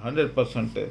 100%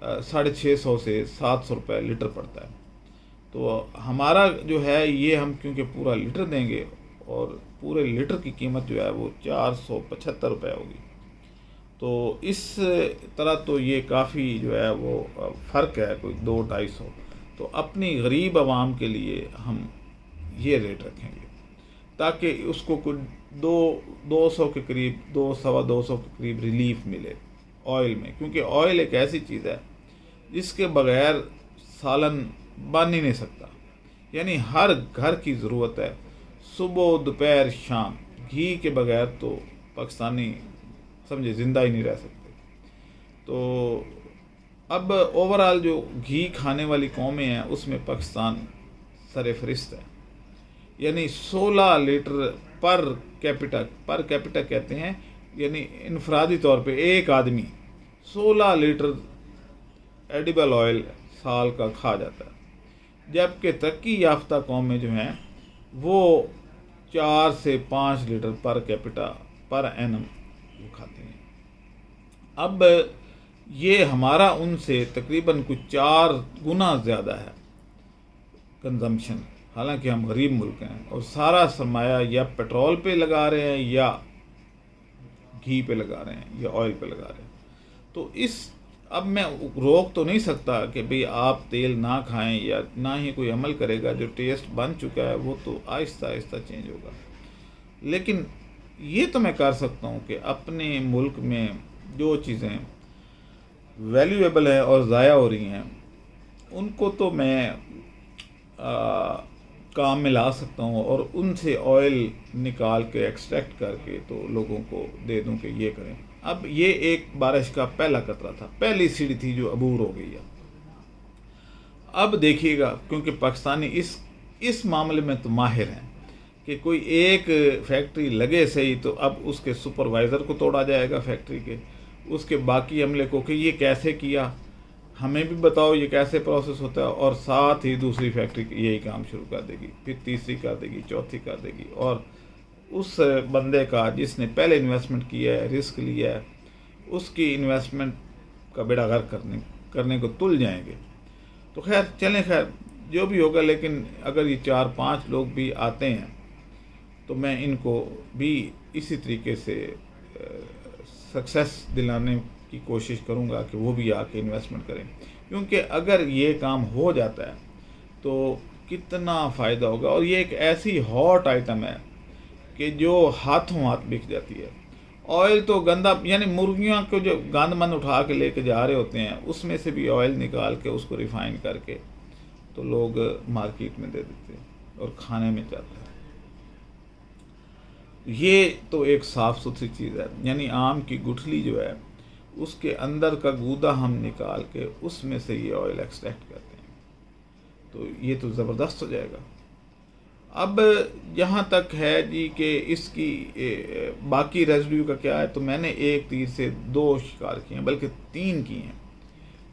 650 سے 700 روپے لیٹر پڑتا ہے۔ تو ہمارا جو ہے یہ ہم کیونکہ پورا لیٹر دیں گے اور پورے لیٹر کی قیمت جو ہے وہ 475 روپے ہوگی، تو اس طرح تو یہ کافی جو ہے وہ فرق ہے، کوئی 200-250۔ تو اپنی غریب عوام کے لیے ہم یہ ریٹ رکھیں گے تاکہ اس کو کوئی 200 کے قریب، 200-250 کے قریب ریلیف ملے آئل میں، کیونکہ آئل ایک ایسی چیز ہے جس کے بغیر سالن بن ہی نہیں سکتا، یعنی ہر گھر کی ضرورت ہے، صبح دوپہر شام گھی کے بغیر تو پاکستانی سمجھے زندہ ہی نہیں رہ سکتے۔ تو اب اوورال جو گھی کھانے والی قومیں ہیں اس میں پاکستان سر فہرست ہے، یعنی 16 لیٹر پر کیپٹا کہتے ہیں، یعنی انفرادی طور پہ ایک آدمی 16 لیٹر ایڈیبل آئل سال کا کھا جاتا ہے، جبکہ ترقی یافتہ قومیں جو ہیں وہ 4 سے 5 litre per capita per annum کھاتے ہیں۔ اب یہ ہمارا ان سے تقریباً کچھ 4 گنا زیادہ ہے کنزمپشن، حالانکہ ہم غریب ملک ہیں اور سارا سرمایہ یا پیٹرول پہ لگا رہے ہیں یا گھی پہ لگا رہے ہیں یا آئل پہ لگا رہے ہیں۔ تو اب میں روک تو نہیں سکتا کہ بھئی آپ تیل نہ کھائیں، یا نہ ہی کوئی عمل کرے گا، جو ٹیسٹ بن چکا ہے وہ تو آہستہ آہستہ چینج ہوگا، لیکن یہ تو میں کر سکتا ہوں کہ اپنے ملک میں جو چیزیں ویلیویبل ہیں اور ضائع ہو رہی ہیں ان کو تو میں کام میں لا سکتا ہوں اور ان سے آئل نکال کے ایکسٹریکٹ کر کے تو لوگوں کو دے دوں کہ یہ کریں۔ اب یہ ایک بارش کا پہلا قطرہ تھا، پہلی سیڑھی تھی جو عبور ہو گئی ہے۔ اب دیکھیے گا، کیونکہ پاکستانی اس معاملے میں تو ماہر ہیں کہ کوئی ایک فیکٹری لگے صحیح تو اب اس کے سپروائزر کو توڑا جائے گا فیکٹری کے، اس کے باقی عملے کو کہ یہ کیسے کیا، ہمیں بھی بتاؤ یہ کیسے پروسیس ہوتا ہے، اور ساتھ ہی دوسری فیکٹری یہی کام شروع کر دے گی، پھر تیسری کر دے گی، چوتھی کر دے گی، اور اس بندے کا جس نے پہلے انویسٹمنٹ کیا ہے، رسک لیا ہے، اس کی انویسٹمنٹ کا بیڑا غرق کرنے کو تل جائیں گے۔ تو خیر چلیں، خیر جو بھی ہوگا، لیکن اگر یہ 4-5 لوگ بھی آتے ہیں تو میں ان کو بھی اسی طریقے سے سکسیس دلانے کی کوشش کروں گا کہ وہ بھی آ کے انویسٹمنٹ کریں، کیونکہ اگر یہ کام ہو جاتا ہے تو کتنا فائدہ ہوگا، اور یہ ایک ایسی ہاٹ آئٹم ہے کہ جو ہاتھوں ہاتھ بک جاتی ہے۔ آئل تو گندا، یعنی مرغیاں کو جو گند من اٹھا کے لے کے جا رہے ہوتے ہیں اس میں سے بھی آئل نکال کے اس کو ریفائن کر کے تو لوگ مارکیٹ میں دے دیتے ہیں اور کھانے میں جاتا ہے۔ یہ تو ایک صاف ستھری چیز ہے، یعنی آم کی گٹھلی جو ہے اس کے اندر کا گودا ہم نکال کے اس میں سے یہ آئل ایکسٹریکٹ کرتے ہیں، تو یہ تو زبردست ہو جائے گا۔ اب جہاں تک ہے جی کہ اس کی باقی ریزیڈیو کا کیا ہے، تو میں نے ایک تیر سے 2 شکار کیے ہیں، بلکہ 3 کیے ہیں۔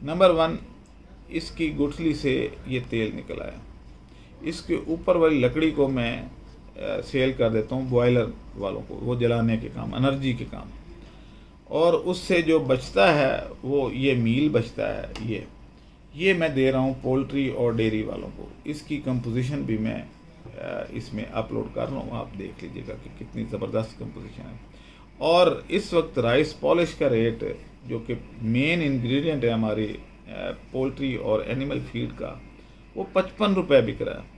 نمبر 1، اس کی گٹھلی سے یہ تیل نکل آیا، اس کے اوپر والی لکڑی کو میں سیل کر دیتا ہوں بوائلر والوں کو، وہ جلانے کے کام، انرجی کے کام، اور اس سے جو بچتا ہے وہ یہ میل بچتا ہے، یہ میں دے رہا ہوں پولٹری اور ڈیری والوں کو۔ اس کی کمپوزیشن بھی میں اس میں اپلوڈ کر رہا ہوں، آپ دیکھ لیجئے گا کہ کتنی زبردست کمپوزیشن ہے۔ اور اس وقت رائس پالش کا ریٹ، جو کہ مین انگریڈینٹ ہے ہماری پولٹری اور اینیمل فیڈ کا، وہ 55 روپے بک رہا ہے،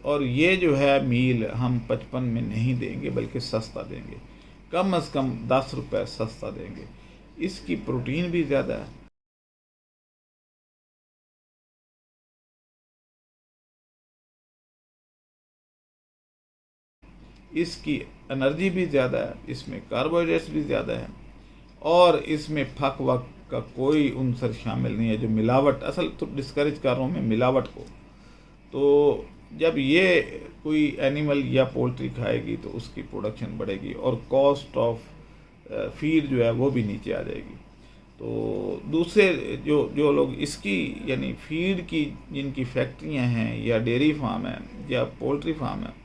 اور یہ جو ہے میل ہم 55 میں نہیں دیں گے بلکہ سستا دیں گے، کم از کم 10 روپے سستا دیں گے۔ اس کی پروٹین بھی زیادہ ہے، اس کی انرجی بھی زیادہ ہے، اس میں کاربوہائیڈریٹس بھی زیادہ ہے، اور اس میں پھک وک کا کوئی عنصر شامل نہیں ہے جو ملاوٹ، اصل تو ڈسکریج کر رہا ہوں میں ملاوٹ کو۔ تو جب یہ کوئی اینیمل یا پولٹری کھائے گی تو اس کی پروڈکشن بڑھے گی اور کاسٹ آف فیڈ جو ہے وہ بھی نیچے آ جائے گی۔ تو دوسرے جو لوگ اس کی یعنی فیڈ کی جن کی فیکٹریاں ہیں یا ڈیری فارم ہیں یا پولٹری فارم ہیں،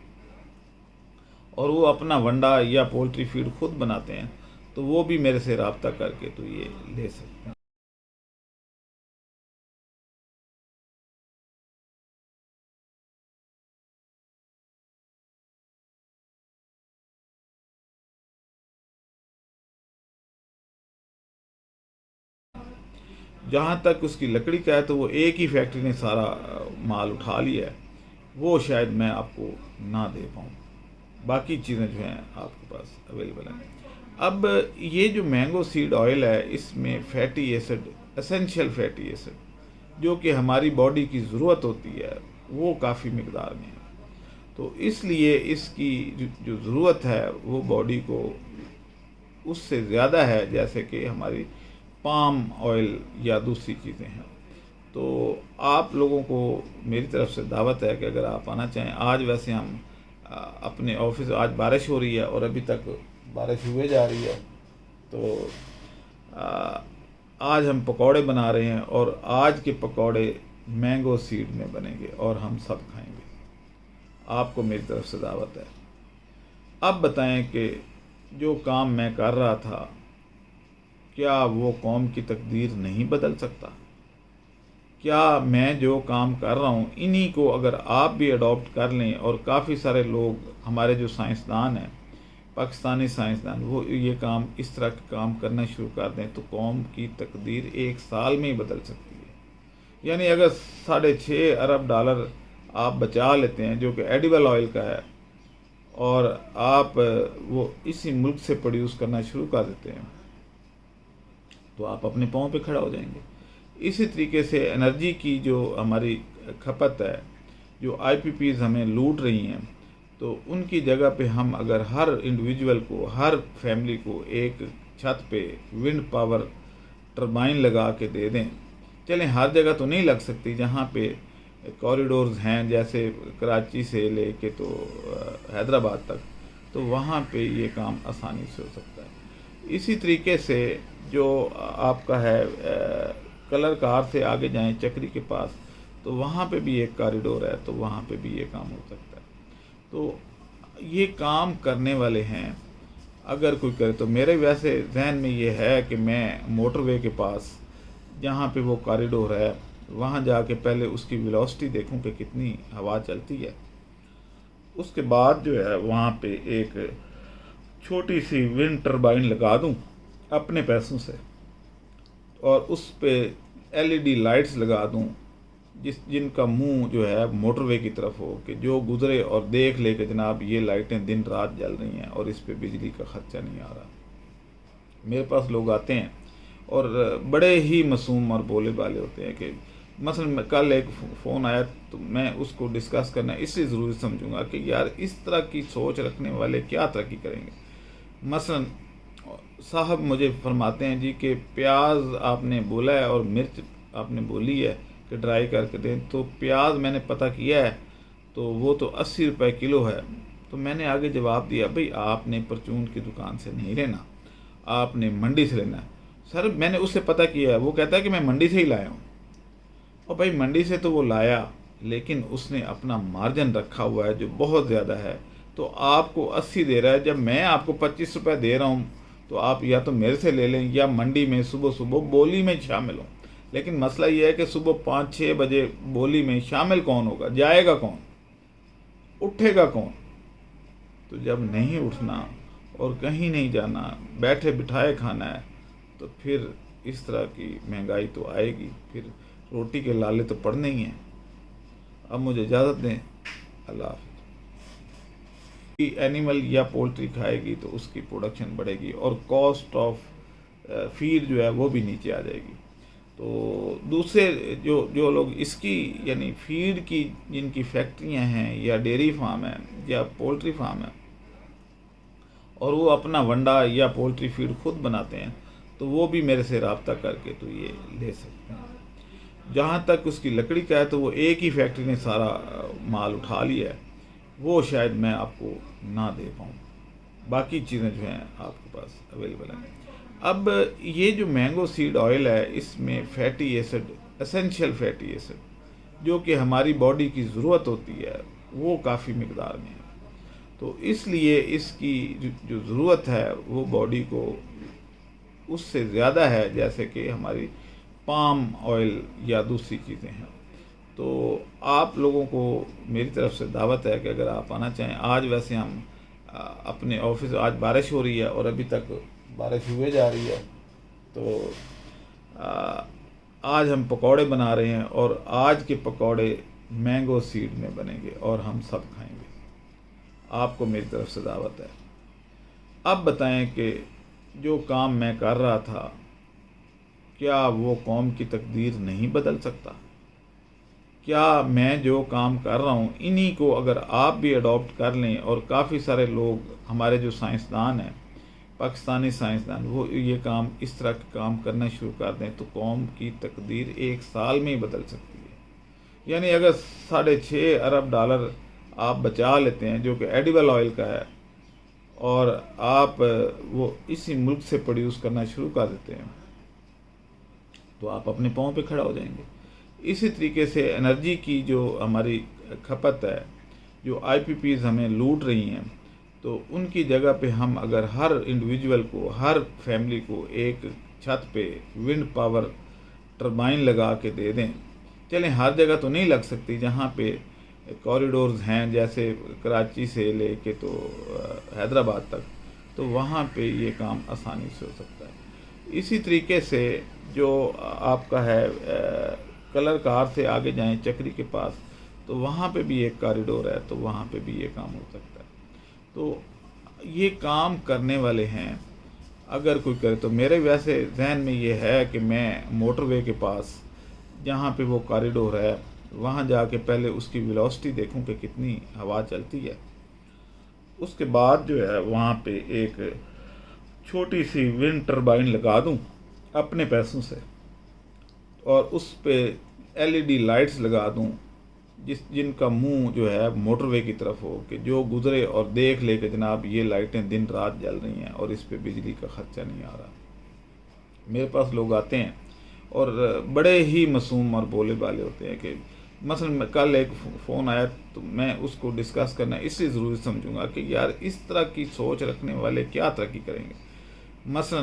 اور وہ اپنا ونڈا یا پولٹری فیڈ خود بناتے ہیں، تو وہ بھی میرے سے رابطہ کر کے تو یہ لے سکتے ہیں۔ جہاں تک اس کی لکڑی کا ہے تو وہ ایک ہی فیکٹری نے سارا مال اٹھا لیا ہے، وہ شاید میں آپ کو نہ دے پاؤں، باقی چیزیں جو ہیں آپ کے پاس اویلیبل ہیں۔ اب یہ جو مینگو سیڈ آئل ہے، اس میں fatty acid, essential fatty acid جو کہ ہماری باڈی کی ضرورت ہوتی ہے، وہ کافی مقدار میں ہے۔ تو اس لیے اس کی جو ضرورت ہے وہ باڈی کو اس سے زیادہ ہے جیسے کہ ہماری پام آئل یا دوسری چیزیں ہیں۔ تو آپ لوگوں کو میری طرف سے دعوت ہے کہ اگر آپ آنا چاہیں، آج ویسے ہم اپنے آفس، آج بارش ہو رہی ہے اور ابھی تک بارش ہوئے جا رہی ہے، تو آج ہم پکوڑے بنا رہے ہیں اور آج کے پکوڑے مینگو سیڈ میں بنیں گے اور ہم سب کھائیں گے۔ آپ کو میری طرف سے دعوت ہے۔ اب بتائیں کہ جو کام میں کر رہا تھا، کیا وہ قوم کی تقدیر نہیں بدل سکتا؟ کیا میں جو کام کر رہا ہوں انہی کو اگر آپ بھی اڈاپٹ کر لیں، اور کافی سارے لوگ ہمارے جو سائنسدان ہیں، پاکستانی سائنسدان، وہ یہ کام اس طرح کے کام کرنا شروع کر دیں تو قوم کی تقدیر 1 سال میں ہی بدل سکتی ہے۔ یعنی اگر $6.5 ارب آپ بچا لیتے ہیں جو کہ ایڈیبل آئل کا ہے، اور آپ وہ اسی ملک سے پروڈیوس کرنا شروع کر دیتے ہیں، تو آپ اپنے پاؤں پہ کھڑا ہو جائیں گے۔ اسی طریقے سے انرجی کی جو ہماری کھپت ہے، جو آئی پی پیز ہمیں لوٹ رہی ہیں، تو ان کی جگہ پہ ہم اگر ہر انڈیویجول کو، ہر فیملی کو ایک چھت پہ ونڈ پاور ٹربائن لگا کے دے دیں، چلیں ہر جگہ تو نہیں لگ سکتی، جہاں پہ کوریڈورز ہیں جیسے کراچی سے لے کے تو حیدرآباد تک، تو وہاں پہ یہ کام آسانی سے ہو سکتا ہے۔ اسی طریقے سے جو آپ کا ہے کلر کار سے آگے جائیں چکری کے پاس، تو وہاں پہ بھی ایک کوریڈور ہے، تو وہاں پہ بھی یہ کام ہو سکتا ہے۔ تو یہ کام کرنے والے ہیں، اگر کوئی کرے تو میرے ویسے ذہن میں یہ ہے کہ میں موٹر وے کے پاس جہاں پہ وہ کوریڈور ہے، وہاں جا کے پہلے اس کی ویلوسٹی دیکھوں کہ کتنی ہوا چلتی ہے، اس کے بعد جو ہے وہاں پہ ایک چھوٹی سی ونڈ ٹربائن لگا دوں اپنے پیسوں سے، اور اس پہ LED لائٹس لگا دوں جن کا منہ جو ہے موٹر وے کی طرف ہو، کہ جو گزرے اور دیکھ لے کہ جناب یہ لائٹیں دن رات جل رہی ہیں اور اس پہ بجلی کا خرچہ نہیں آ رہا۔ میرے پاس لوگ آتے ہیں اور بڑے ہی معصوم اور بولے بالے ہوتے ہیں، کہ مثلا کل ایک فون آیا تو میں اس کو ڈسکس کرنا اس لیے ضروری سمجھوں گا کہ یار اس طرح کی سوچ رکھنے والے کیا ترقی کریں گے۔ مثلا صاحب مجھے فرماتے ہیں جی کہ پیاز آپ نے بولا ہے اور مرچ آپ نے بولی ہے کہ ڈرائی کر کے دیں، تو پیاز میں نے پتہ کیا ہے تو وہ تو 80 روپے کلو ہے۔ تو میں نے آگے جواب دیا، بھئی آپ نے پرچون کی دکان سے نہیں لینا، آپ نے منڈی سے لینا ہے۔ سر میں نے اس سے پتہ کیا ہے، وہ کہتا ہے کہ میں منڈی سے ہی لایا ہوں۔ اور بھائی منڈی سے تو وہ لایا، لیکن اس نے اپنا مارجن رکھا ہوا ہے جو بہت زیادہ ہے، تو آپ کو 80 دے رہا ہے، جب میں آپ کو 25 روپے دے رہا ہوں تو آپ یا تو میرے سے لے لیں یا منڈی میں صبح بولی میں شامل ہوں۔ لیکن مسئلہ یہ ہے کہ صبح 5-6 بجے بولی میں شامل کون ہوگا، جائے گا کون، اٹھے گا کون؟ تو جب نہیں اٹھنا اور کہیں نہیں جانا، بیٹھے بٹھائے کھانا ہے، تو پھر اس طرح کی مہنگائی تو آئے گی، پھر روٹی کے لالے تو پڑنے ہی ہیں۔ اب مجھے اجازت دیں، اللہ حافظ۔ اینیمل یا پولٹری کھائے گی تو اس کی پروڈکشن بڑھے گی اور کاسٹ آف فیڈ جو ہے وہ بھی نیچے آ جائے گی۔ تو دوسرے جو لوگ اس کی یعنی فیڈ کی جن کی فیکٹریاں ہیں یا ڈیری فارم ہیں یا پولٹری فارم ہیں، اور وہ اپنا ونڈا یا پولٹری فیڈ خود بناتے ہیں، تو وہ بھی میرے سے رابطہ کر کے تو یہ لے سکتے ہیں۔ جہاں تک اس کی لکڑی کا ہے تو وہ ایک ہی فیکٹری نے سارا مال اٹھا لیا ہے، وہ شاید میں آپ کو نہ دے پاؤں، باقی چیزیں جو ہیں آپ کے پاس اویلیبل ہیں۔ اب یہ جو مینگو سیڈ آئل ہے، اس میں fatty acid, essential fatty acid جو کہ ہماری باڈی کی ضرورت ہوتی ہے، وہ کافی مقدار میں ہے۔ تو اس لیے اس کی جو ضرورت ہے وہ باڈی کو اس سے زیادہ ہے جیسے کہ ہماری پام آئل یا دوسری چیزیں ہیں۔ تو آپ لوگوں کو میری طرف سے دعوت ہے کہ اگر آپ آنا چاہیں، آج ویسے ہم اپنے آفس، آج بارش ہو رہی ہے اور ابھی تک بارش ہوئے جا رہی ہے، تو آج ہم پکوڑے بنا رہے ہیں اور آج کے پکوڑے مینگو سیڈ میں بنیں گے اور ہم سب کھائیں گے. آپ کو میری طرف سے دعوت ہے. اب بتائیں کہ جو کام میں کر رہا تھا کیا وہ قوم کی تقدیر نہیں بدل سکتا؟ کیا میں جو کام کر رہا ہوں انہی کو اگر آپ بھی اڈاپٹ کر لیں، اور کافی سارے لوگ ہمارے جو سائنسدان ہیں، پاکستانی سائنسدان، وہ یہ کام اس طرح کے کام کرنا شروع کر دیں تو قوم کی تقدیر 1 سال میں ہی بدل سکتی ہے. یعنی اگر $6.5 ارب آپ بچا لیتے ہیں جو کہ ایڈیبل آئل کا ہے، اور آپ وہ اسی ملک سے پروڈیوس کرنا شروع کر دیتے ہیں تو آپ اپنے پاؤں پہ کھڑا ہو جائیں گے. اسی طریقے سے انرجی کی جو ہماری کھپت ہے، جو آئی پی پیز ہمیں لوٹ رہی ہیں، تو ان کی جگہ پہ ہم اگر ہر انڈیویجول کو، ہر فیملی کو ایک چھت پہ ونڈ پاور ٹربائن لگا کے دے دیں. چلیں ہر جگہ تو نہیں لگ سکتی، جہاں پہ کوریڈورز ہیں جیسے کراچی سے لے کے تو حیدرآباد تک، تو وہاں پہ یہ کام آسانی سے ہو سکتا ہے. اسی طریقے سے جو آپ کا ہے کلر کار سے آگے جائیں چکری کے پاس، تو وہاں پہ بھی ایک کوریڈور ہے، تو وہاں پہ بھی یہ کام ہو سکتا ہے. تو یہ کام کرنے والے ہیں اگر کوئی کرے تو. میرے ویسے ذہن میں یہ ہے کہ میں موٹر وے کے پاس جہاں پہ وہ کوریڈور ہے وہاں جا کے پہلے اس کی ویلوسٹی دیکھوں کہ کتنی ہوا چلتی ہے. اس کے بعد جو ہے وہاں پہ ایک چھوٹی سی ونڈ ٹربائن لگا دوں اپنے پیسوں سے، اور اس پہ LED لائٹس لگا دوں جن کا منہ جو ہے موٹر وے کی طرف ہو، کہ جو گزرے اور دیکھ لے کہ جناب یہ لائٹیں دن رات جل رہی ہیں اور اس پہ بجلی کا خرچہ نہیں آ رہا. میرے پاس لوگ آتے ہیں اور بڑے ہی معصوم اور بولے بالے ہوتے ہیں کہ مثلا کل ایک فون آیا تو میں اس کو ڈسکس کرنا اس لیے ضروری سمجھوں گا کہ یار اس طرح کی سوچ رکھنے والے کیا ترقی کریں گے. مثلا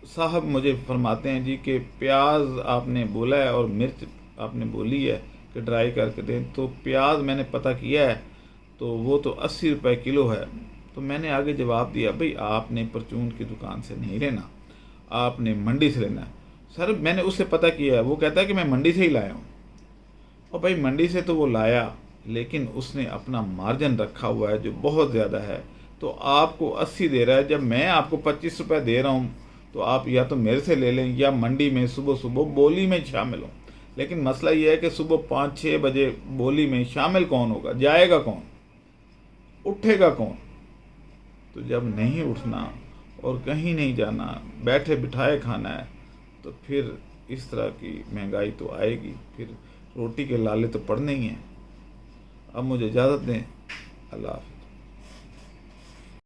صاحب مجھے فرماتے ہیں جی کہ پیاز آپ نے بولا ہے اور مرچ آپ نے بولی ہے کہ ڈرائی کر کے دیں، تو پیاز میں نے پتہ کیا ہے تو وہ تو 80 روپے کلو ہے. تو میں نے آگے جواب دیا بھئی آپ نے پرچون کی دکان سے نہیں لینا، آپ نے منڈی سے لینا ہے. سر میں نے اس سے پتہ کیا ہے، وہ کہتا ہے کہ میں منڈی سے ہی لایا ہوں. اور بھائی منڈی سے تو وہ لایا، لیکن اس نے اپنا مارجن رکھا ہوا ہے جو بہت زیادہ ہے. تو آپ کو 80 دے رہا ہے، جب میں آپ کو 25 روپے دے رہا ہوں تو آپ یا تو میرے سے لے لیں یا منڈی میں صبح بولی میں شامل ہوں. لیکن مسئلہ یہ ہے کہ صبح 5-6 بجے بولی میں شامل کون ہوگا؟ جائے گا کون؟ اٹھے گا کون؟ تو جب نہیں اٹھنا اور کہیں نہیں جانا، بیٹھے بٹھائے کھانا ہے، تو پھر اس طرح کی مہنگائی تو آئے گی، پھر روٹی کے لالے تو پڑنے ہی ہیں. اب مجھے اجازت دیں. اللہ حافظ.